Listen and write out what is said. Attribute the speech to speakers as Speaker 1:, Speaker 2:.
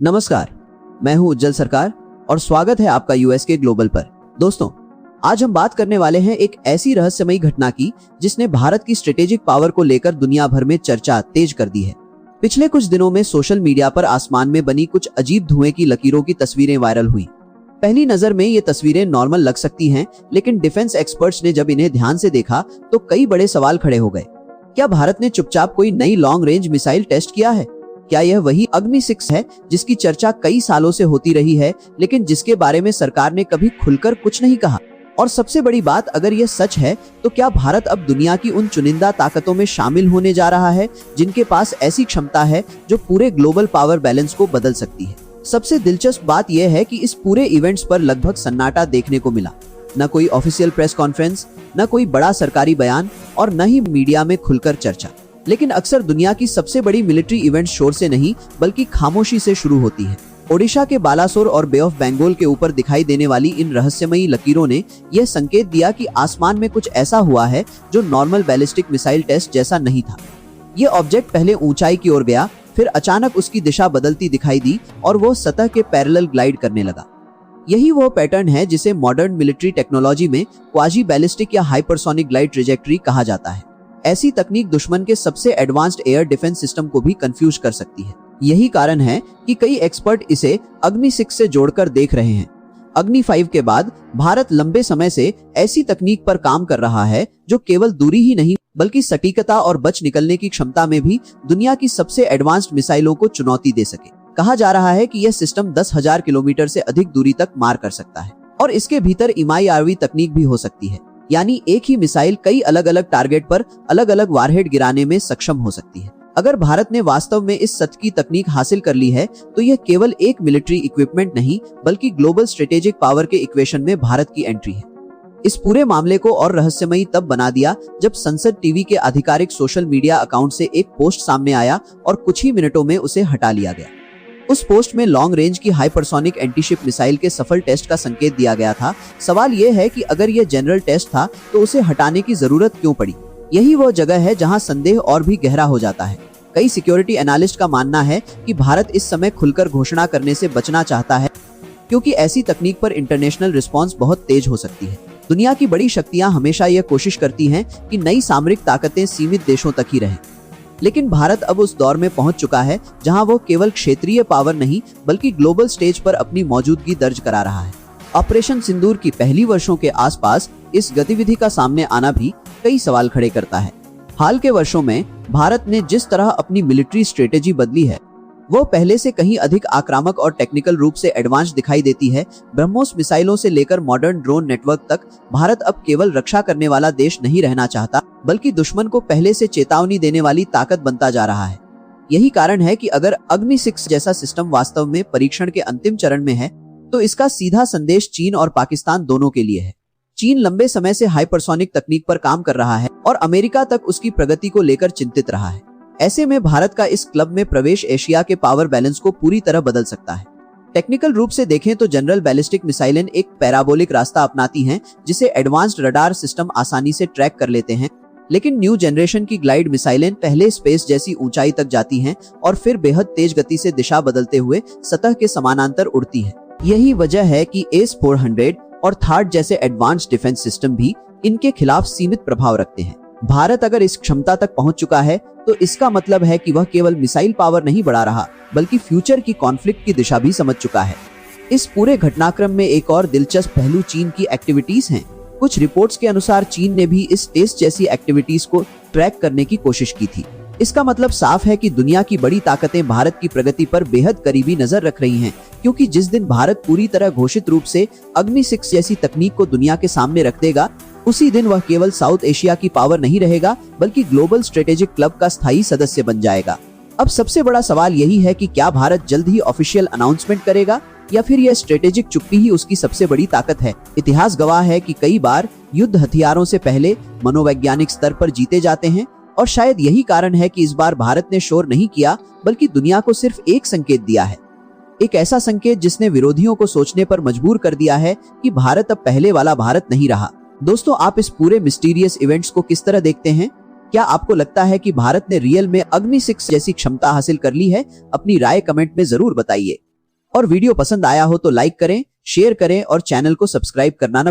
Speaker 1: नमस्कार, मैं हूं उज्जवल सरकार और स्वागत है आपका यूएस के ग्लोबल पर। दोस्तों, आज हम बात करने वाले हैं एक ऐसी रहस्यमयी घटना की जिसने भारत की स्ट्रेटेजिक पावर को लेकर दुनिया भर में चर्चा तेज कर दी है। पिछले कुछ दिनों में सोशल मीडिया पर आसमान में बनी कुछ अजीब धुएं की लकीरों की तस्वीरें वायरल हुई। पहली नजर में ये तस्वीरें नॉर्मल लग सकती हैं, लेकिन डिफेंस एक्सपर्ट्स ने जब इन्हें ध्यान से देखा तो कई बड़े सवाल खड़े हो गए। क्या भारत ने चुपचाप कोई नई लॉन्ग रेंज मिसाइल टेस्ट किया है? क्या यह वही अग्नि 6 है जिसकी चर्चा कई सालों से होती रही है, लेकिन जिसके बारे में सरकार ने कभी खुलकर कुछ नहीं कहा? और सबसे बड़ी बात, अगर यह सच है तो क्या भारत अब दुनिया की उन चुनिंदा ताकतों में शामिल होने जा रहा है जिनके पास ऐसी क्षमता है जो पूरे ग्लोबल पावर बैलेंस को बदल सकती है? सबसे दिलचस्प बात यह है कि इस पूरे इवेंट्स पर लगभग सन्नाटा देखने को मिला। न कोई ऑफिशियल प्रेस कॉन्फ्रेंस, न कोई बड़ा सरकारी बयान और न ही मीडिया में खुलकर चर्चा। लेकिन अक्सर दुनिया की सबसे बड़ी मिलिट्री इवेंट शोर से नहीं बल्कि खामोशी से शुरू होती है। ओडिशा के बालासोर और बे ऑफ बंगाल के ऊपर दिखाई देने वाली इन रहस्यमयी लकीरों ने यह संकेत दिया कि आसमान में कुछ ऐसा हुआ है जो नॉर्मल बैलिस्टिक मिसाइल टेस्ट जैसा नहीं था। यह ऑब्जेक्ट पहले ऊंचाई की ओर गया, फिर अचानक उसकी दिशा बदलती दिखाई दी और वो सतह के पैरेलल ग्लाइड करने लगा। यही वो पैटर्न है जिसे मॉडर्न मिलिट्री टेक्नोलॉजी में क्वाजी बैलिस्टिक या हाइपरसोनिक ग्लाइड ट्रेजेक्टरी कहा जाता है। ऐसी तकनीक दुश्मन के सबसे एडवांस्ड एयर डिफेंस सिस्टम को भी कंफ्यूज कर सकती है। यही कारण है कि कई एक्सपर्ट इसे अग्नि 6 से जोड़कर देख रहे हैं। अग्नि 5 के बाद भारत लंबे समय से ऐसी तकनीक पर काम कर रहा है जो केवल दूरी ही नहीं बल्कि सटीकता और बच निकलने की क्षमता में भी दुनिया की सबसे एडवांस्ड मिसाइलों को चुनौती दे सके। कहा जा रहा है कि यह सिस्टम 10,000 किलोमीटर से अधिक दूरी तक मार कर सकता है और इसके भीतर MIRV तकनीक भी हो सकती है, यानी एक ही मिसाइल कई अलग अलग टारगेट पर अलग अलग वारहेड गिराने में सक्षम हो सकती है। अगर भारत ने वास्तव में इस सत्य की तकनीक हासिल कर ली है तो यह केवल एक मिलिट्री इक्विपमेंट नहीं बल्कि ग्लोबल स्ट्रेटेजिक पावर के इक्वेशन में भारत की एंट्री है। इस पूरे मामले को और रहस्यमयी तब बना दिया जब संसद टीवी के आधिकारिक सोशल मीडिया अकाउंट से एक पोस्ट सामने आया और कुछ ही मिनटों में उसे हटा लिया गया। उस पोस्ट में लॉन्ग रेंज की हाइपरसोनिक एंटीशिप मिसाइल के सफल टेस्ट का संकेत दिया गया था। सवाल यह है कि अगर यह जनरल टेस्ट था तो उसे हटाने की जरूरत क्यों पड़ी? यही वो जगह है जहां संदेह और भी गहरा हो जाता है। कई सिक्योरिटी एनालिस्ट का मानना है कि भारत इस समय खुलकर घोषणा करने से बचना चाहता है, क्योंकि ऐसी तकनीक पर इंटरनेशनल रिस्पॉन्स बहुत तेज हो सकती है। दुनिया की बड़ी शक्तियां हमेशा यह कोशिश करती हैं कि नई सामरिक ताकतें सीमित देशों तक ही रहें, लेकिन भारत अब उस दौर में पहुंच चुका है जहां वो केवल क्षेत्रीय पावर नहीं बल्कि ग्लोबल स्टेज पर अपनी मौजूदगी दर्ज करा रहा है। ऑपरेशन सिंदूर की पहली वर्षों के आसपास इस गतिविधि का सामने आना भी कई सवाल खड़े करता है। हाल के वर्षों में भारत ने जिस तरह अपनी मिलिट्री स्ट्रेटेजी बदली है वो पहले से कहीं अधिक आक्रामक और टेक्निकल रूप से एडवांस दिखाई देती है। ब्रह्मोस मिसाइलों से लेकर मॉडर्न ड्रोन नेटवर्क तक भारत अब केवल रक्षा करने वाला देश नहीं रहना चाहता बल्कि दुश्मन को पहले से चेतावनी देने वाली ताकत बनता जा रहा है। यही कारण है कि अगर अग्नि 6 जैसा सिस्टम वास्तव में परीक्षण के अंतिम चरण में है तो इसका सीधा संदेश चीन और पाकिस्तान दोनों के लिए है। चीन लंबे समय से हाइपरसोनिक तकनीक पर काम कर रहा है और अमेरिका तक उसकी प्रगति को लेकर चिंतित रहा है। ऐसे में भारत का इस क्लब में प्रवेश एशिया के पावर बैलेंस को पूरी तरह बदल सकता है। टेक्निकल रूप से देखें तो जनरल बैलिस्टिक मिसाइलें एक पैराबोलिक रास्ता अपनाती हैं जिसे एडवांस्ड रडार सिस्टम आसानी से ट्रैक कर लेते हैं, लेकिन न्यू जनरेशन की ग्लाइड मिसाइलें पहले स्पेस जैसी ऊंचाई तक जाती हैं और फिर बेहद तेज गति से दिशा बदलते हुए सतह के समानांतर उड़ती हैं। यही वजह है कि AS-400 और THAAD जैसे एडवांस्ड डिफेंस सिस्टम भी इनके खिलाफ सीमित प्रभाव रखते हैं। भारत अगर इस क्षमता तक पहुंच चुका है तो इसका मतलब है कि वह केवल मिसाइल पावर नहीं बढ़ा रहा बल्कि फ्यूचर की कॉन्फ्लिक्ट की दिशा भी समझ चुका है। इस पूरे घटनाक्रम में एक और दिलचस्प पहलू चीन की एक्टिविटीज हैं। कुछ रिपोर्ट्स के अनुसार चीन ने भी इस टेस्ट जैसी एक्टिविटीज को ट्रैक करने की कोशिश की थी। इसका मतलब साफ है कि दुनिया की बड़ी ताकतें भारत की प्रगति पर बेहद करीबी नजर रख रही हैं, क्योंकि जिस दिन भारत पूरी तरह घोषित रूप से अग्नि 6 जैसी तकनीक को दुनिया के सामने रख देगा, उसी दिन वह केवल साउथ एशिया की पावर नहीं रहेगा बल्कि ग्लोबल स्ट्रेटेजिक क्लब का स्थायी सदस्य बन जाएगा। अब सबसे बड़ा सवाल यही है कि क्या भारत जल्द ही ऑफिशियल अनाउंसमेंट करेगा या फिर यह स्ट्रेटेजिक चुप्पी ही उसकी सबसे बड़ी ताकत है। इतिहास गवाह है कि कई बार युद्ध हथियारों से पहले मनोवैज्ञानिक स्तर पर जीते जाते हैं और शायद यही कारण है कि इस बार भारत ने शोर नहीं किया बल्कि दुनिया को सिर्फ एक संकेत दिया है, एक ऐसा संकेत जिसने विरोधियों को सोचने पर मजबूर कर दिया है कि भारत अब पहले वाला भारत नहीं रहा। दोस्तों, आप इस पूरे मिस्टीरियस इवेंट्स को किस तरह देखते हैं? क्या आपको लगता है कि भारत ने रियल में अग्नि 6 जैसी क्षमता हासिल कर ली है? अपनी राय कमेंट में जरूर बताइए। और वीडियो पसंद आया हो तो लाइक करें, शेयर करें और चैनल को सब्सक्राइब करना न भूलें।